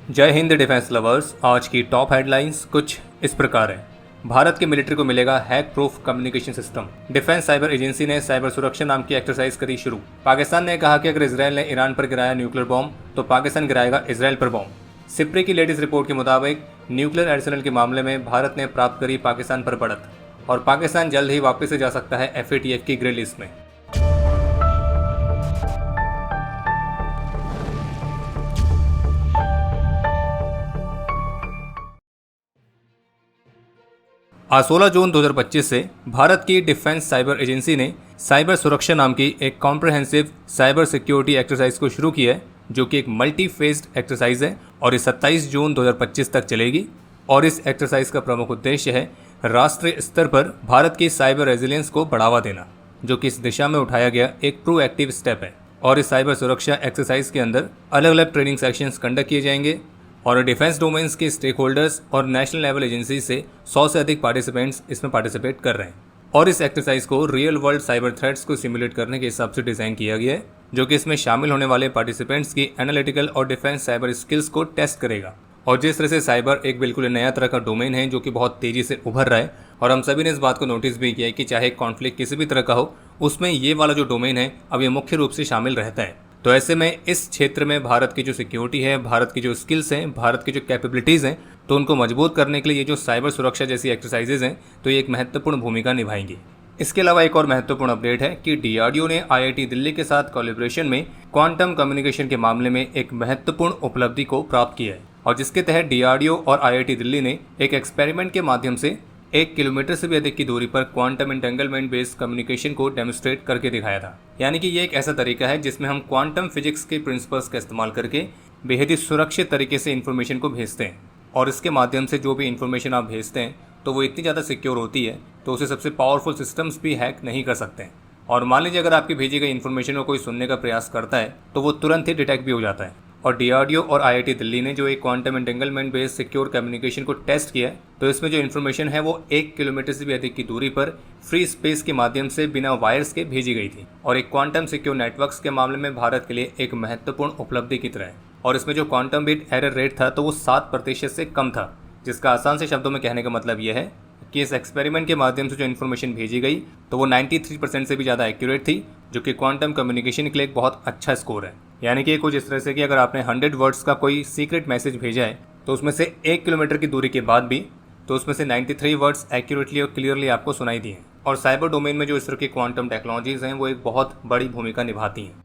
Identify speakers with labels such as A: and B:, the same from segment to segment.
A: जय Hind defence lovers. आज की टॉप हेडलाइंस कुछ इस प्रकार है। भारत की मिलिट्री को मिलेगा hack proof communication system. Defence cyber agency ने साइबर सुरक्षा नाम की एक्सरसाइज करी शुरू। पाकिस्तान ने कहा कि अगर इसराइल ने ईरान पर गिराया न्यूक्लियर बॉम्ब तो पाकिस्तान गिराएगा इसराइल पर बॉम्ब। सिप्री की लेटेस्ट रिपोर्ट के मुताबिक न्यूक्लियर आर्सेनल के मामले में भारत ने प्राप्त करी पाकिस्तान पर बढ़त और पाकिस्तान जल्द ही वापस से जा सकता है FATF की ग्रे लिस्ट में। आज 16 जून 2025 से भारत की डिफेंस साइबर एजेंसी ने साइबर सुरक्षा नाम की एक कॉम्प्रहेंसिव साइबर सिक्योरिटी एक्सरसाइज को शुरू किया है, जो कि एक मल्टी फेज्ड एक्सरसाइज है और ये 27 जून 2025 तक चलेगी। और इस एक्सरसाइज का प्रमुख उद्देश्य है राष्ट्रीय स्तर पर भारत की साइबर रेजिलियंस को बढ़ावा देना, जो कि इस दिशा में उठाया गया एक प्रोएक्टिव स्टेप है। और इस साइबर सुरक्षा एक्सरसाइज के अंदर अलग अलग ट्रेनिंग सेक्शंस कंडक्ट किए जाएंगे और डिफेंस डोमेन्स के स्टेक होल्डर्स और नेशनल लेवल एजेंसी से 100 से अधिक पार्टिसिपेंट्स इसमें पार्टिसिपेट कर रहे हैं। और इस एक्सरसाइज को रियल वर्ल्ड साइबर थ्रेट्स को सिमुलेट करने के हिसाब से डिज़ाइन किया गया है, जो कि इसमें शामिल होने वाले पार्टिसिपेंट्स की एनालिटिकल और डिफेंस साइबर स्किल्स को टेस्ट करेगा। और जिस तरह से साइबर एक बिल्कुल नया तरह का डोमेन है जो कि बहुत तेज़ी से उभर रहा है, और हम सभी ने इस बात को नोटिस भी किया है कि चाहे कॉन्फ्लिक्ट किसी भी तरह का हो, उसमें ये वाला जो डोमेन है अब ये मुख्य रूप से शामिल रहता है। तो ऐसे में इस क्षेत्र में भारत की जो सिक्योरिटी है, भारत की जो स्किल्स हैं, भारत की जो कैपेबिलिटीज़ हैं, तो उनको मजबूत करने के लिए ये जो साइबर सुरक्षा जैसी एक्सरसाइजेज हैं तो ये एक महत्वपूर्ण भूमिका निभाएंगी। इसके अलावा एक और महत्वपूर्ण अपडेट है कि DRDO ने IIT दिल्ली के साथ कोलैबोरेशन में क्वांटम कम्युनिकेशन के मामले में एक महत्वपूर्ण उपलब्धि को प्राप्त किया है, और जिसके तहत DRDO और IIT दिल्ली ने एक एक्सपेरिमेंट के माध्यम से 1 किलोमीटर से भी अधिक की दूरी पर क्वांटम एंटेंगलमेंट बेस्ड कम्युनिकेशन को डेमोन्स्ट्रेट करके दिखाया था। यानी कि ये एक ऐसा तरीका है जिसमें हम क्वांटम फिजिक्स के प्रिंसिपल्स का इस्तेमाल करके बेहद ही सुरक्षित तरीके से इन्फॉर्मेशन को भेजते हैं, और इसके माध्यम से जो भी इन्फॉर्मेशन आप भेजते हैं तो वो इतनी ज़्यादा सिक्योर होती है तो उसे सबसे पावरफुल सिस्टम्स भी हैक नहीं कर सकते हैं। और मान लीजिए अगर आपकी भेजी गई इन्फॉर्मेशन को कोई सुनने का प्रयास करता है तो वो तुरंत ही डिटेक्ट भी हो जाता है। और DRDO और IIT दिल्ली ने जो एक quantum entanglement based secure communication को टेस्ट किया है, तो इसमें जो इन्फॉर्मेशन है वो 1 किलोमीटर से भी अधिक की दूरी पर फ्री स्पेस के माध्यम से बिना वायर्स के भेजी गई थी। और एक क्वांटम सिक्योर नेटवर्क्स के मामले में भारत के लिए एक महत्वपूर्ण उपलब्धि की तरह है। और इसमें जो क्वांटम बिट एरर रेट था तो वो 7% से कम था, जिसका आसान से शब्दों में कहने का मतलब यह है कि इस एक्सपेरिमेंट के माध्यम से जो इन्फॉर्मेशन भेजी गई तो वो 93% से भी ज़्यादा एक्यूरेट थी, जो कि क्वांटम कम्युनिकेशन के लिए एक बहुत अच्छा स्कोर है। यानी कि कुछ इस तरह से कि अगर आपने 100 वर्ड्स का कोई सीक्रेट मैसेज भेजा है तो उसमें से 1 किलोमीटर की दूरी के बाद भी तो उसमें से 93 वर्ड्स एक्यूरेटली और क्लियरली आपको सुनाई दिए। और साइबर डोमेन में जो इस तरह की क्वांटम टेक्नोलॉजीज हैं वो एक बहुत बड़ी भूमिका निभाती हैं।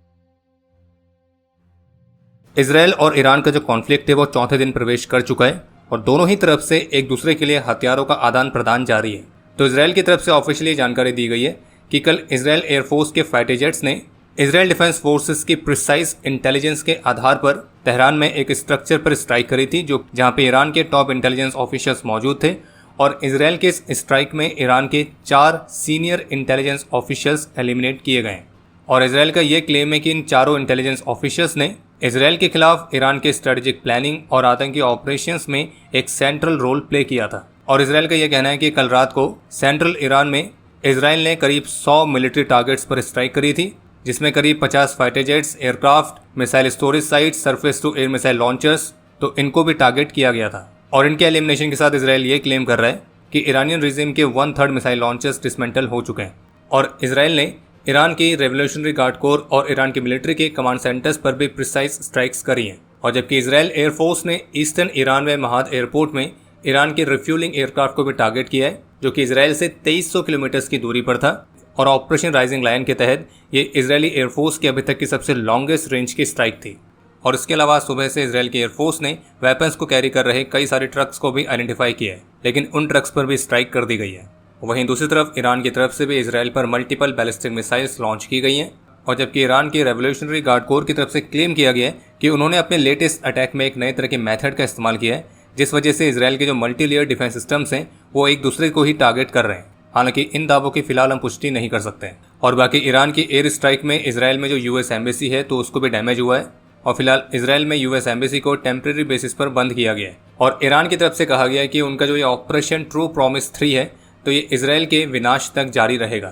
A: इसराइल और ईरान का जो कॉन्फ्लिक्ट है वो चौथे दिन प्रवेश कर चुका है और दोनों ही तरफ से एक दूसरे के लिए हथियारों का आदान प्रदान जारी है। तो इसराइल की तरफ से ऑफिशियली जानकारी दी गई है कि कल इसराइल एयरफोर्स के फाइटर जेट्स ने इसराइल डिफेंस फोर्सेस की प्रिसाइज इंटेलिजेंस के आधार पर तेहरान में एक स्ट्रक्चर पर स्ट्राइक करी थी, जो जहां पे ईरान के टॉप इंटेलिजेंस ऑफिसर्स मौजूद थे। और इसराइल के इस स्ट्राइक में ईरान के 4 सीनियर इंटेलिजेंस ऑफिसर्स एलिमिनेट किए गए। और इसराइल का ये क्लेम है कि इन चारों इंटेलिजेंस ऑफिसर्स ने इसराइल के खिलाफ ईरान के स्ट्रेटेजिक प्लानिंग और आतंकी ऑपरेशंस में एक सेंट्रल रोल प्ले किया था। और इसराइल का यह कहना है कि कल रात को सेंट्रल ईरान में इसराइल ने करीब 100 मिलिट्री टारगेट्स पर स्ट्राइक करी थी, जिसमें करीब 50 fighter jets, aircraft, missile storage site, surface to air missile launchers, तो इनको भी टारगेट किया गया था। और इनके एलिमिनेशन के साथ इसराइल ये क्लेम कर रहा है कि ईरानियन रिजीम के 1/3 मिसाइल लॉन्चर्स डिसमेंटल हो चुके हैं। और इसराइल ने ईरान की रेवोल्यूशनरी गार्ड कोर और ईरान की मिलिट्री के कमांड सेंटर्स पर भी प्रिसाइज स्ट्राइक्स करी हैं। और जबकि इसराइल एयरफोर्स ने ईस्टर्न ईरान में महाद एयरपोर्ट में ईरान के रिफ्यूलिंग एयरक्राफ्ट को भी टारगेट किया है, जो कि इसराइल से 2300 किलोमीटर की दूरी पर था। और ऑपरेशन राइजिंग लायन के तहत ये इजरायली एयरफोर्स की अभी तक की सबसे लॉन्गेस्ट रेंज की स्ट्राइक थी। और इसके अलावा सुबह से इसराइल की एयरफोर्स ने वेपन्स को कैरी कर रहे कई सारे ट्रक्स को भी आइडेंटिफाई किया है, लेकिन उन ट्रक्स पर भी स्ट्राइक कर दी गई है। वहीं दूसरी तरफ ईरान की तरफ से भी इसराइल पर मल्टीपल बैलिस्टिक मिसाइल्स लॉन्च की गई हैं। और जबकि ईरान की रेवोल्यूशनरी गार्ड कोर की तरफ से क्लेम किया गया है कि उन्होंने अपने लेटेस्ट अटैक में एक नए तरह के मेथड का इस्तेमाल किया है, जिस वजह से इसराइल के जो मल्टी लेयर डिफेंस सिस्टम्स हैं वो एक दूसरे को ही टारगेट कर रहे हैं। हालांकि इन दावों की फिलहाल हम पुष्टि नहीं कर सकते हैं। और बाकी ईरान की एयर स्ट्राइक में इसराइल में जो US एम्बेसी है तो उसको भी डैमेज हुआ है, और फिलहाल इसराइल में US एम्बेसी को टेम्प्रेरी बेसिस पर बंद किया गया है। और ईरान की तरफ से कहा गया है कि उनका जो ये ऑपरेशन ट्रू प्रॉमिस 3 है तो ये इसराइल के विनाश तक जारी रहेगा।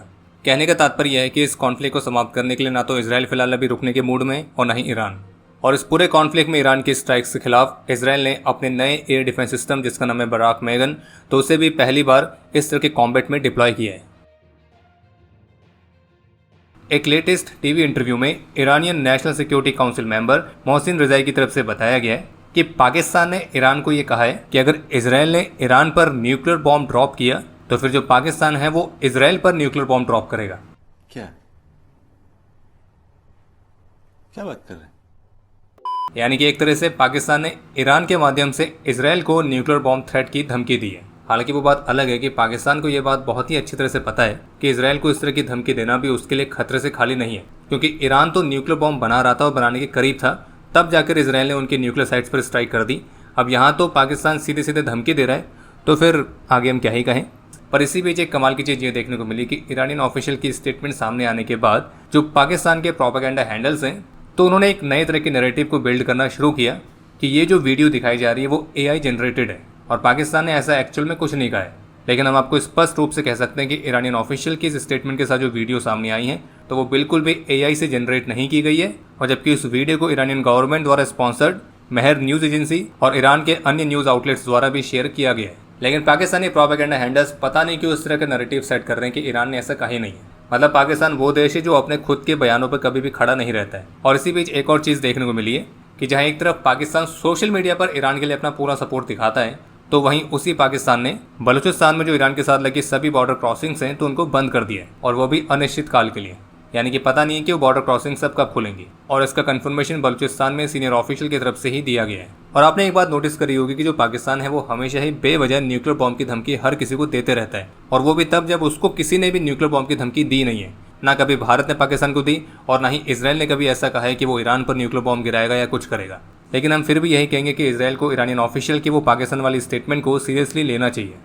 A: कहने का तात्पर्य यह है कि इस कॉन्फ्लिक्ट को समाप्त करने के लिए ना तो इसराइल फिलहाल अभी रुकने के मूड में और ना ही ईरान। और इस पूरे कॉन्फ्लिक्ट में ईरान की स्ट्राइक्स के खिलाफ इसराइल ने अपने नए एयर डिफेंस सिस्टम जिसका नाम है बराक मैगन, तो उसे भी पहली बार इस तरह के कॉम्बैट में डिप्लॉय किया है। एक लेटेस्ट टीवी इंटरव्यू में Iranian national security council member Mohsen Rezaei की तरफ से बताया गया है कि पाकिस्तान ने ईरान को ये कहा है कि अगर इसराइल ने ईरान पर न्यूक्लियर बॉम्ब ड्रॉप किया तो फिर जो पाकिस्तान है वो इसराइल पर न्यूक्लियर बॉम्ब ड्रॉप करेगा।
B: क्या क्या बात कर रहे हैं?
A: यानी कि एक तरह से पाकिस्तान ने ईरान के माध्यम से इसराइल को न्यूक्लियर बॉम्ब थ्रेट की धमकी दी है। हालांकि वो बात अलग है कि पाकिस्तान को ये बात बहुत ही अच्छी तरह से पता है कि इसराइल को इस तरह की धमकी देना भी उसके लिए खतरे से खाली नहीं है, क्योंकि ईरान तो न्यूक्लियर बॉम्ब बना रहा था और बनाने के करीब था, तब जाकर इसराइल ने उनके न्यूक्लियर साइट्स पर स्ट्राइक कर दी। अब यहाँ तो पाकिस्तान सीधे सीधे धमकी दे रहा है, तो फिर आगे हम क्या ही कहें। पर इसी बीच एक कमाल की चीज़ ये देखने को मिली कि ईरानियन ऑफिशियल की स्टेटमेंट सामने आने के बाद जो पाकिस्तान के प्रोपेगेंडा हैंडल्स हैं, तो उन्होंने एक नए तरह के नैरेटिव को बिल्ड करना शुरू किया कि ये जो वीडियो दिखाई जा रही है वो AI जनरेटेड है, और पाकिस्तान ने ऐसा एक्चुअल में कुछ नहीं कहा है। लेकिन हम आपको स्पष्ट रूप से कह सकते हैं कि ईरानियन ऑफिशियल की इस स्टेटमेंट के साथ जो वीडियो सामने आई है तो वो बिल्कुल भी AI से जनरेट नहीं की गई है, और जबकि उस वीडियो को ईरानियन गवर्नमेंट द्वारा स्पॉन्सर्ड महर न्यूज़ एजेंसी और ईरान के अन्य न्यूज़ आउटलेट्स द्वारा भी शेयर किया गया है। लेकिन पाकिस्तानी प्रोपेगेंडा हैंडल्स पता नहीं क्यों इस तरह का नैरेटिव सेट कर रहे हैं कि ईरान ने ऐसा कहा ही नहीं है। मतलब पाकिस्तान वो देश है जो अपने खुद के बयानों पर कभी भी खड़ा नहीं रहता है। और इसी बीच एक और चीज़ देखने को मिली है कि जहाँ एक तरफ पाकिस्तान सोशल मीडिया पर ईरान के लिए अपना पूरा सपोर्ट दिखाता है, तो वहीं उसी पाकिस्तान ने बलूचिस्तान में जो ईरान के साथ लगी सभी बॉर्डर क्रॉसिंग्स हैं तो उनको बंद कर दिया है, और वो भी अनिश्चित काल के लिए। यानी कि पता नहीं है कि वो बॉर्डर क्रॉसिंग सब कब खुलेंगी, और इसका कंफर्मेशन बलूचिस्तान में सीनियर ऑफिशियल की तरफ से ही दिया गया है। और आपने एक बात नोटिस करी होगी कि जो पाकिस्तान है वो हमेशा ही बेवजह न्यूक्लियर बॉम्ब की धमकी हर किसी को देते रहता है, और वो भी तब जब उसको किसी ने भी न्यूक्लियर बॉम्ब की धमकी दी नहीं है। ना कभी भारत ने पाकिस्तान को दी, और ना ही इसराइल ने कभी ऐसा कहा है कि वो ईरान पर न्यूक्लियर बॉम्ब गिराएगा या कुछ करेगा। लेकिन हम फिर भी यही कहेंगे कि इसराइल को ईरानियन ऑफिशियल की वो पाकिस्तान वाली स्टेटमेंट को सीरियसली लेना चाहिए।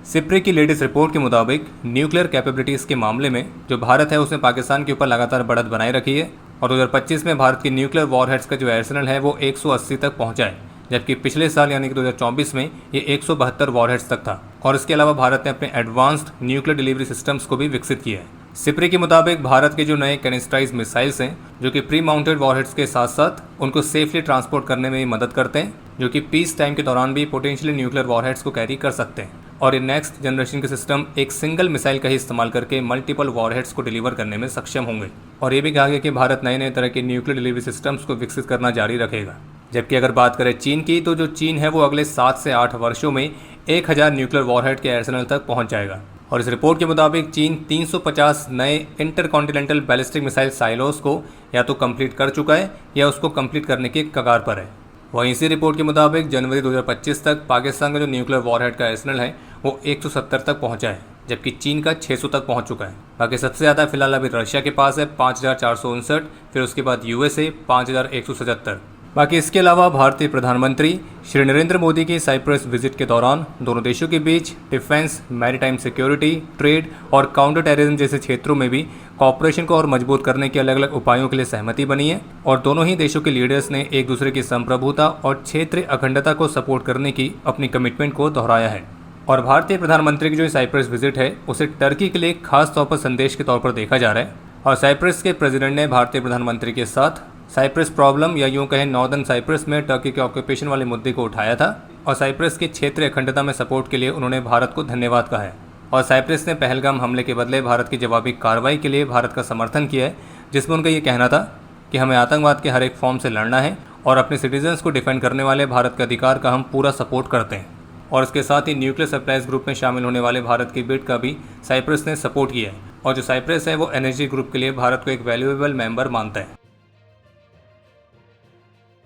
A: सिप्री की लेटेस्ट रिपोर्ट के मुताबिक न्यूक्लियर कैपेबिलिटीज़ के मामले में जो भारत है उसने पाकिस्तान के ऊपर लगातार बढ़त बनाए रखी है, और 2025 में भारत की न्यूक्लियर वॉरहेड्स का जो आर्सेनल है वो 180 तक पहुंचा है, जबकि पिछले साल यानी कि 2024 में ये 172 वॉरहेड्स तक था। और इसके अलावा भारत ने अपने एडवांस्ड न्यूक्लियर डिलीवरी सिस्टम्स को भी विकसित किया है। सिप्री के मुताबिक भारत के जो नए कैनिस्ट्राइज मिसाइल्स हैं जो कि प्री माउंटेड वॉरहेड्स के साथ साथ उनको सेफली ट्रांसपोर्ट करने में भी मदद करते हैं, जो कि पीस टाइम के दौरान भी पोटेंशियली न्यूक्लियर वॉरहेड्स को कैरी कर सकते हैं। और ये नेक्स्ट जनरेशन के सिस्टम एक सिंगल मिसाइल का ही इस्तेमाल करके मल्टीपल वॉरहेड्स को डिलीवर करने में सक्षम होंगे। और ये भी कहा गया कि भारत नए नए तरह के न्यूक्लियर डिलीवरी सिस्टम्स को विकसित करना जारी रखेगा। जबकि अगर बात करें चीन की, तो जो चीन है वो अगले 7 से 8 वर्षों में 1000 न्यूक्लियर वॉरहेड के आर्सेनल तक पहुंच जाएगा। और इस रिपोर्ट के मुताबिक चीन 350 नए इंटरकॉन्टिनेंटल बैलिस्टिक मिसाइल साइलोस को या तो कंप्लीट कर चुका है या उसको कंप्लीट करने की कगार पर है। वहीं इसी रिपोर्ट के मुताबिक जनवरी 2025 तक पाकिस्तान का जो न्यूक्लियर वॉरहेड का आर्सेनल है वो 170 तक पहुंचा है, जबकि चीन का 600 तक पहुंच चुका है। बाकी सबसे ज़्यादा फिलहाल अभी रशिया के पास है 5459, फिर उसके बाद USA 5177। बाकी इसके अलावा भारतीय प्रधानमंत्री श्री नरेंद्र मोदी की साइप्रस विजिट के दौरान दोनों देशों के बीच डिफेंस, मैरीटाइम सिक्योरिटी, ट्रेड और काउंटर टेररिज्म जैसे क्षेत्रों में भी कॉपरेशन को और मजबूत करने के अलग अलग उपायों के लिए सहमति बनी है। और दोनों ही देशों के लीडर्स ने एक दूसरे की संप्रभुता और क्षेत्रीय अखंडता को सपोर्ट करने की अपनी कमिटमेंट को दोहराया है। और भारतीय प्रधानमंत्री की जो साइप्रस विजिट है उसे टर्की के लिए खास तौर पर संदेश के तौर पर देखा जा रहा है। और साइप्रस के प्रेसिडेंट ने भारतीय प्रधानमंत्री के साथ साइप्रस प्रॉब्लम या यूं कहें नॉर्दर्न साइप्रस में टर्की के ऑक्यूपेशन वाले मुद्दे को उठाया था, और साइप्रस की क्षेत्रीय अखंडता में सपोर्ट के लिए उन्होंने भारत को धन्यवाद कहा है। और साइप्रस ने पहलगाम हमले के बदले भारत की जवाबी कार्रवाई के लिए भारत का समर्थन किया है, जिसमें उनका ये कहना था कि हमें आतंकवाद के हर एक फॉर्म से लड़ना है और अपने सिटीजन्स को डिफेंड करने वाले भारत के अधिकार का हम पूरा सपोर्ट करते हैं। और इसके साथ ही न्यूक्लियर सप्लाइज ग्रुप में शामिल होने वाले भारत की बिड का भी साइप्रस ने सपोर्ट किया है, और जो साइप्रस है वो एनर्जी ग्रुप के लिए भारत को एक वैल्यूएबल मेंबर मानता है।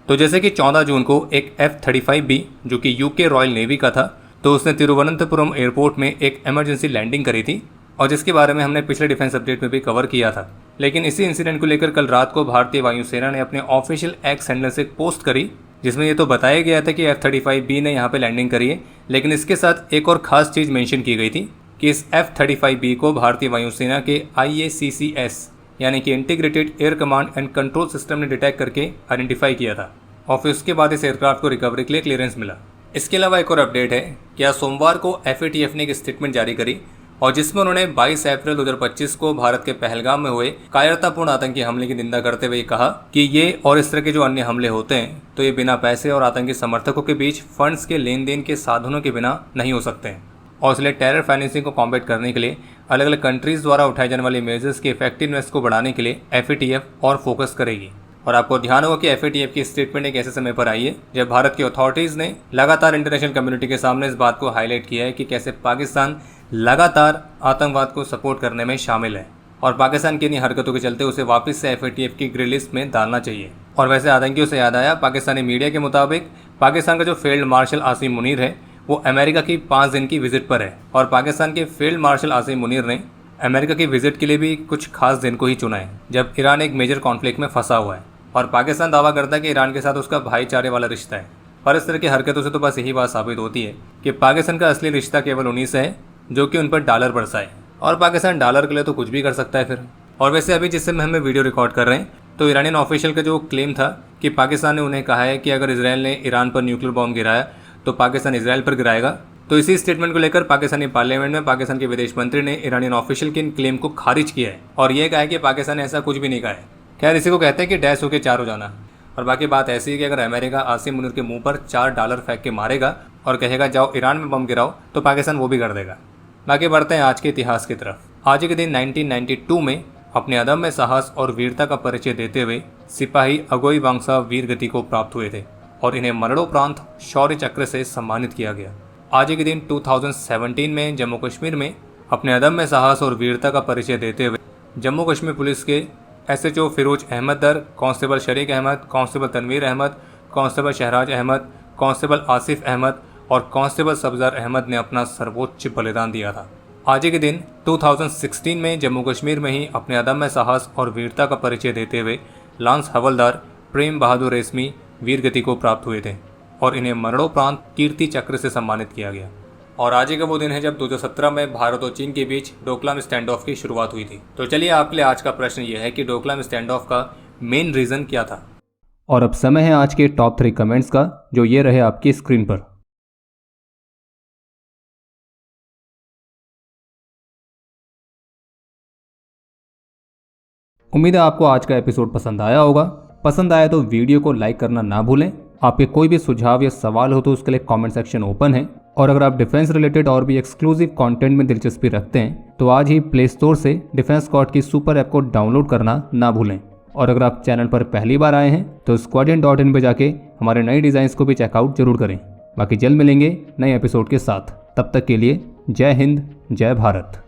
A: तो जैसे कि 14 जून को एक F-35B जो कि यूके रॉयल नेवी का था, तो उसने तिरुवनंतपुरम एयरपोर्ट में एक इमरजेंसी लैंडिंग करी थी, और जिसके बारे में हमने पिछले डिफेंस अपडेट में भी कवर किया था। लेकिन इसी इंसिडेंट को लेकर कल रात को भारतीय वायुसेना ने अपने ऑफिशियल एक्स हैंडल से एक पोस्ट करी, जिसमें ये तो बताया गया था कि F-35B ने यहाँ पे लैंडिंग करी है, लेकिन इसके साथ एक और ख़ास चीज़ मेंशन की गई थी कि इस F-35B को भारतीय वायुसेना के IACCS यानी कि integrated air command and control system ने डिटेक्ट करके आइडेंटिफाई किया था, और फिर उसके बाद इस एयरक्राफ्ट को रिकवरी के लिए क्लियरेंस मिला। इसके अलावा एक और अपडेट है कि आज सोमवार को FATF ने एक स्टेटमेंट जारी करी, और जिसमें उन्होंने 22 अप्रैल 2025 को भारत के पहलगाम में हुए कायरतापूर्ण आतंकी हमले की निंदा करते हुए कहा कि ये और इस तरह के जो अन्य हमले होते हैं तो ये बिना पैसे और आतंकी समर्थकों के बीच फंड्स के लेन देन के साधनों के बिना नहीं हो सकते हैं। और इसलिए टेरर फाइनेंसिंग को कॉम्बैट करने के लिए अलग अलग कंट्रीज द्वारा उठाए जाने वाले मेजर्स की इफेक्टिवनेस को बढ़ाने के लिए FATF और फोकस करेगी। और आपको ध्यान होगा कि FATF की स्टेटमेंट एक ऐसे समय पर आई है जब भारत की अथॉरिटीज़ ने लगातार इंटरनेशनल कम्युनिटी के सामने इस बात को हाईलाइट किया है कि कैसे पाकिस्तान लगातार आतंकवाद को सपोर्ट करने में शामिल है और पाकिस्तान की इन्हीं हरकतों के चलते उसे वापस से FATF की ग्रे लिस्ट में डालना चाहिए। और वैसे आतंकियों से याद आया, पाकिस्तानी मीडिया के मुताबिक पाकिस्तान का जो फील्ड मार्शल आसिम मुनीर है वो अमेरिका की 5 दिन की विजिट पर है और पाकिस्तान के फील्ड मार्शल आसिम मुनीर ने अमेरिका की विजिट के लिए भी कुछ खास दिन को ही चुना है जब ईरान एक मेजर कॉन्फ्लिक्ट में फंसा हुआ है और पाकिस्तान दावा करता है कि ईरान के साथ उसका भाईचारे वाला रिश्ता है। पर इस तरह की हरकतों से तो बस यही बात साबित होती है कि पाकिस्तान का असली रिश्ता केवल उन्हीं से है जो कि उन पर डॉलर बरसाए और पाकिस्तान डॉलर के लिए तो कुछ भी कर सकता है फिर। और वैसे अभी जिस समय हमें वीडियो रिकॉर्ड कर रहे हैं तो ईरानियन ऑफिशियल का जो क्लेम था कि पाकिस्तान ने उन्हें कहा है कि अगर इसराइल ने ईरान पर न्यूक्लियर बॉम्ब गिराया तो पाकिस्तान इसराइल पर गिराएगा। तो इसी स्टेटमेंट को लेकर पाकिस्तानी पार्लियामेंट में पाकिस्तान के विदेश मंत्री ने ईरानियन ऑफिशियल के इन क्लेम को खारिज किया है और यह कहा है कि पाकिस्तान ने ऐसा कुछ भी नहीं कहा है। खैर, इसी को कहते हैं कि डैश होकर 4 हो जाना। और बाकी बात ऐसी है कि अगर अमेरिका आसिम मुनीर के मुंह पर $4 फेंक के मारेगा और कहेगा जाओ ईरान में बम गिराओ तो पाकिस्तान वो भी कर देगा। बाकी बढ़ते हैं आज के इतिहास की तरफ। आज के दिन 1992 में अपने अदम्य साहस और वीरता का परिचय देते हुए सिपाही अगोई वांगसा वीर गति को प्राप्त हुए थे और इन्हें मरणोपरांत शौर्य चक्र से सम्मानित किया गया। आज के दिन 2017 में जम्मू कश्मीर में अपने अदम्य साहस और वीरता का परिचय देते हुए जम्मू कश्मीर पुलिस के SHO Firoz Ahmad Dar, constable Shariq Ahmad, constable Tanveer Ahmad, constable Shahraz Ahmad, constable Asif Ahmad और कांस्टेबल सब्जार अहमद ने अपना सर्वोच्च बलिदान दिया था। आज के दिन 2016 में जम्मू कश्मीर में ही अपने अदम्य साहस और वीरता का परिचय देते हुए लांस हवलदार प्रेम बहादुर रेशमी वीर गति को प्राप्त हुए थे और इन्हें मरणोपरांत कीर्ति चक्र से सम्मानित किया गया। और आज का वो दिन है जब 2017 में भारत और चीन के बीच डोकलाम स्टैंड ऑफ की शुरुआत हुई थी। तो चलिए आपके लिए आज का प्रश्न यह है कि डोकलाम स्टैंड ऑफ का मेन रीजन क्या था। और अब समय है आज के टॉप 3 कमेंट्स का जो ये रहे आपकी स्क्रीन पर। उम्मीद है आपको आज का एपिसोड पसंद आया होगा। पसंद आया तो वीडियो को लाइक करना ना भूलें। आपके कोई भी सुझाव या सवाल हो तो उसके लिए कमेंट सेक्शन ओपन है। और अगर आप डिफेंस रिलेटेड और भी एक्सक्लूसिव कंटेंट में दिलचस्पी रखते हैं तो आज ही प्ले स्टोर से डिफेंस स्क्वाड की सुपर ऐप को डाउनलोड करना ना भूलें। और अगर आप चैनल पर पहली बार आए हैं तो squadron.in पे जाके हमारे नए डिज़ाइंस को भी चेकआउट जरूर करें। बाकी जल्द मिलेंगे नए एपिसोड के साथ। तब तक के लिए जय हिंद, जय भारत।